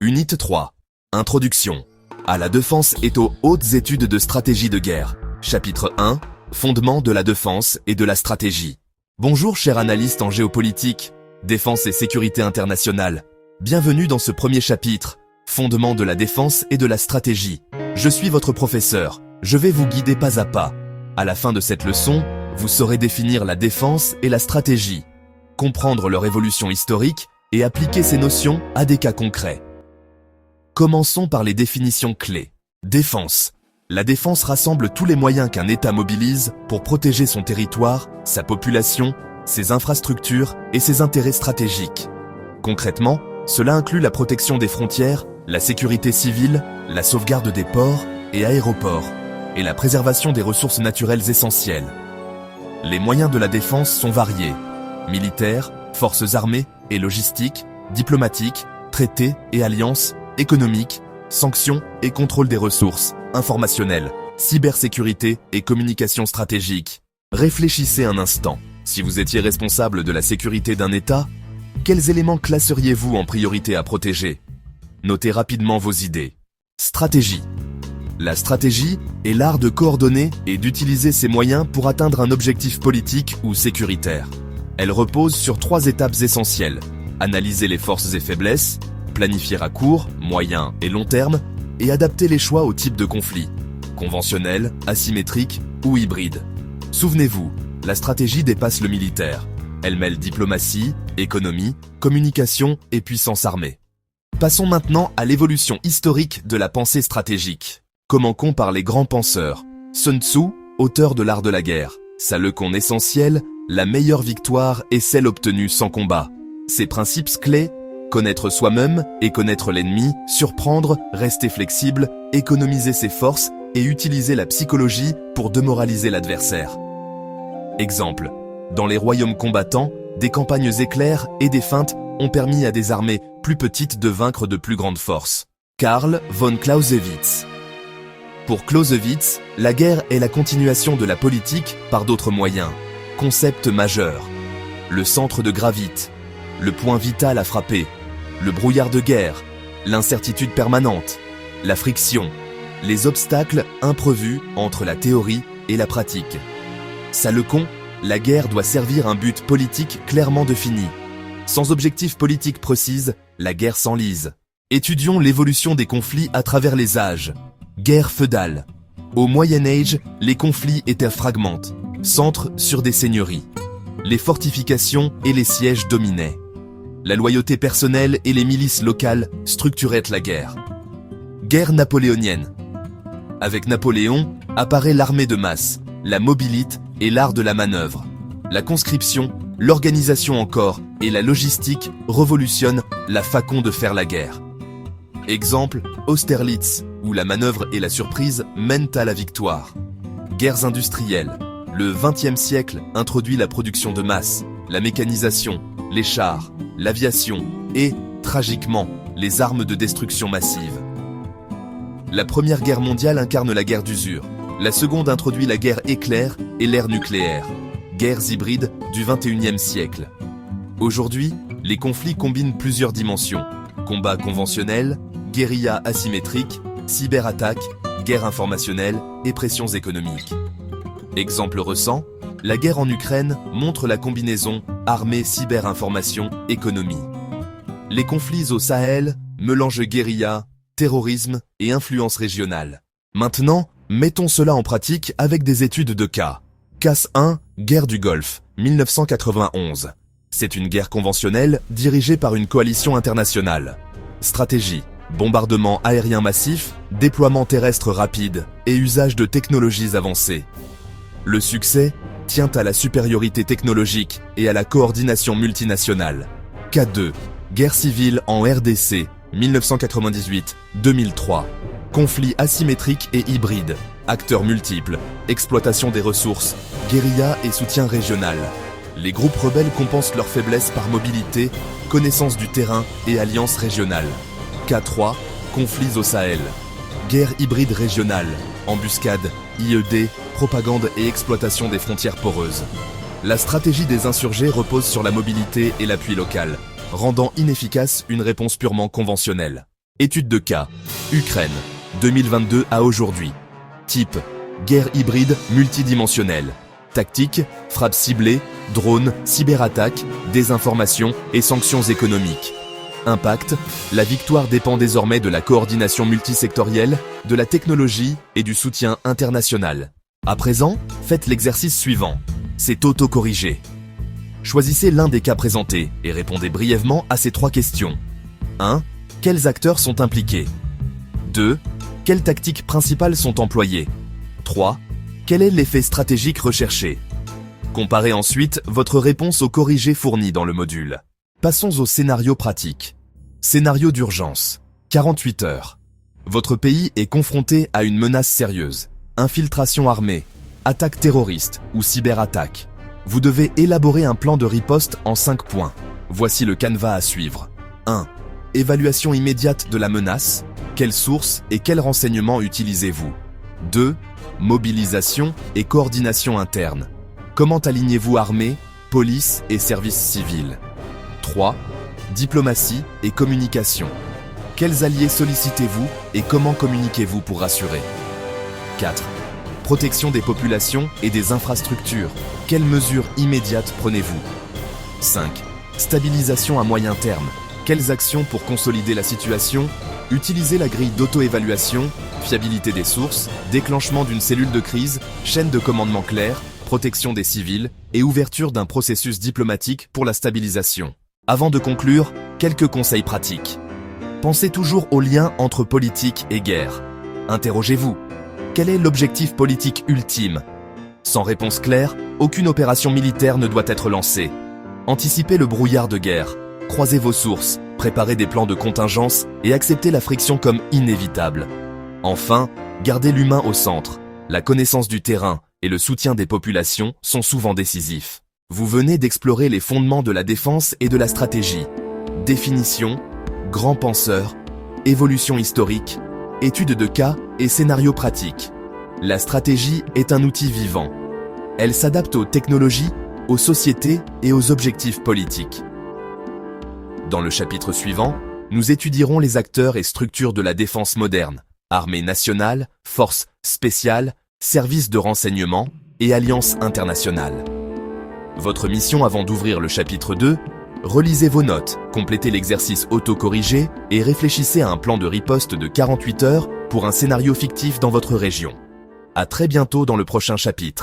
Unité 3. Introduction. À la défense et aux hautes études de stratégie de guerre. Chapitre 1. Fondements de la défense et de la stratégie. Bonjour chers analystes en géopolitique, défense et sécurité internationale. Bienvenue dans ce premier chapitre, Fondements de la défense et de la stratégie. Je suis votre professeur, je vais vous guider pas à pas. À la fin de cette leçon, vous saurez définir la défense et la stratégie, comprendre leur évolution historique et appliquer ces notions à des cas concrets. Commençons par les définitions clés. Défense. La défense rassemble tous les moyens qu'un État mobilise pour protéger son territoire, sa population, ses infrastructures et ses intérêts stratégiques. Concrètement, cela inclut la protection des frontières, la sécurité civile, la sauvegarde des ports et aéroports, et la préservation des ressources naturelles essentielles. Les moyens de la défense sont variés. Militaires, forces armées et logistiques, diplomatiques, traités et alliances, économiques, sanctions et contrôle des ressources, informationnelles, cybersécurité et communication stratégique. Réfléchissez un instant. Si vous étiez responsable de la sécurité d'un État, quels éléments classeriez-vous en priorité à protéger? Notez rapidement vos idées. Stratégie. La stratégie est l'art de coordonner et d'utiliser ses moyens pour atteindre un objectif politique ou sécuritaire. Elle repose sur 3 étapes essentielles. Analyser les forces et faiblesses, planifier à court, moyen et long terme, et adapter les choix au type de conflit, conventionnel, asymétrique ou hybride. Souvenez-vous, la stratégie dépasse le militaire. Elle mêle diplomatie, économie, communication et puissance armée. Passons maintenant à l'évolution historique de la pensée stratégique. Commençons par les grands penseurs. Sun Tzu, auteur de l'art de la guerre. Sa leçon essentielle, la meilleure victoire est celle obtenue sans combat. Ses principes clés, connaître soi-même et connaître l'ennemi, surprendre, rester flexible, économiser ses forces et utiliser la psychologie pour démoraliser l'adversaire. Exemple, dans les royaumes combattants, des campagnes éclairs et des feintes ont permis à des armées plus petites de vaincre de plus grandes forces. Karl von Clausewitz. Pour Clausewitz, la guerre est la continuation de la politique par d'autres moyens. Concept majeur. Le centre de gravité. Le point vital à frapper. Le brouillard de guerre. L'incertitude permanente. La friction. Les obstacles imprévus entre la théorie et la pratique. Sa leçon, la guerre doit servir un but politique clairement défini. Sans objectif politique précis, la guerre s'enlise. Étudions l'évolution des conflits à travers les âges. Guerre feudale. Au Moyen-Âge, les conflits étaient fragmentés, centrés sur des seigneuries. Les fortifications et les sièges dominaient. La loyauté personnelle et les milices locales structuraient la guerre. Guerre napoléonienne. Avec Napoléon, apparaît l'armée de masse, la mobilité et l'art de la manœuvre. La conscription, l'organisation en corps et la logistique révolutionnent la façon de faire la guerre. Exemple, Austerlitz, où la manœuvre et la surprise mènent à la victoire. Guerres industrielles. Le XXe siècle introduit la production de masse, la mécanisation, les chars, l'aviation et, tragiquement, les armes de destruction massive. La Première Guerre mondiale incarne la guerre d'usure. La seconde introduit la guerre éclair et l'ère nucléaire. Guerres hybrides du XXIe siècle. Aujourd'hui, les conflits combinent plusieurs dimensions. Combat conventionnel, guérilla asymétrique, cyberattaque, guerre informationnelle et pressions économiques. Exemple récent, la guerre en Ukraine montre la combinaison armée, cyber-information, économie. Les conflits au Sahel mélangent guérilla, terrorisme et influence régionale. Maintenant, mettons cela en pratique avec des études de cas. Cas 1, guerre du Golfe, 1991. C'est une guerre conventionnelle dirigée par une coalition internationale. Stratégie, bombardement aérien massif, déploiement terrestre rapide et usage de technologies avancées. Le succès tient à la supériorité technologique et à la coordination multinationale. Cas 2, guerre civile en RDC, 1998-2003. Conflit asymétrique et hybride, acteurs multiples, exploitation des ressources, guérilla et soutien régional. Les groupes rebelles compensent leurs faiblesses par mobilité, connaissance du terrain et alliances régionales. Cas 3, conflits au Sahel. Guerre hybride régionale, embuscade, IED, propagande et exploitation des frontières poreuses. La stratégie des insurgés repose sur la mobilité et l'appui local, rendant inefficace une réponse purement conventionnelle. Étude de cas. Ukraine, 2022 à aujourd'hui. Type, guerre hybride multidimensionnelle. Tactique, frappe ciblée, drones, cyberattaque, désinformation et sanctions économiques. Impact, la victoire dépend désormais de la coordination multisectorielle, de la technologie et du soutien international. À présent, faites l'exercice suivant. C'est auto-corrigé. Choisissez l'un des cas présentés et répondez brièvement à ces 3 questions. 1. Quels acteurs sont impliqués? 2. Quelles tactiques principales sont employées? 3. Quel est l'effet stratégique recherché? Comparez ensuite votre réponse au corrigé fourni dans le module. Passons au scénario pratique. Scénario d'urgence. 48 heures. Votre pays est confronté à une menace sérieuse. Infiltration armée, attaque terroriste ou cyberattaque. Vous devez élaborer un plan de riposte en 5 points. Voici le canevas à suivre. 1. Évaluation immédiate de la menace. Quelles sources et quels renseignements utilisez-vous? 2. Mobilisation et coordination interne. Comment alignez-vous armée, police et services civils? 3. Diplomatie et communication. Quels alliés sollicitez-vous et comment communiquez-vous pour rassurer? 4. Protection des populations et des infrastructures. Quelles mesures immédiates prenez-vous? 5. Stabilisation à moyen terme. Quelles actions pour consolider la situation? Utilisez la grille d'auto-évaluation, fiabilité des sources, déclenchement d'une cellule de crise, chaîne de commandement claire, protection des civils et ouverture d'un processus diplomatique pour la stabilisation. Avant de conclure, quelques conseils pratiques. Pensez toujours au lien entre politique et guerre. Interrogez-vous. Quel est l'objectif politique ultime? Sans réponse claire, aucune opération militaire ne doit être lancée. Anticipez le brouillard de guerre. Croisez vos sources, préparez des plans de contingence et acceptez la friction comme inévitable. Enfin, gardez l'humain au centre. La connaissance du terrain et le soutien des populations sont souvent décisifs. Vous venez d'explorer les fondements de la défense et de la stratégie. Définition, grand penseur, évolution historique, étude de cas et scénario pratique. La stratégie est un outil vivant. Elle s'adapte aux technologies, aux sociétés et aux objectifs politiques. Dans le chapitre suivant, nous étudierons les acteurs et structures de la défense moderne, armée nationale, forces spéciales, services de renseignement et alliances internationales. Votre mission avant d'ouvrir le chapitre 2, relisez vos notes, complétez l'exercice auto-corrigé et réfléchissez à un plan de riposte de 48 heures pour un scénario fictif dans votre région. À très bientôt dans le prochain chapitre.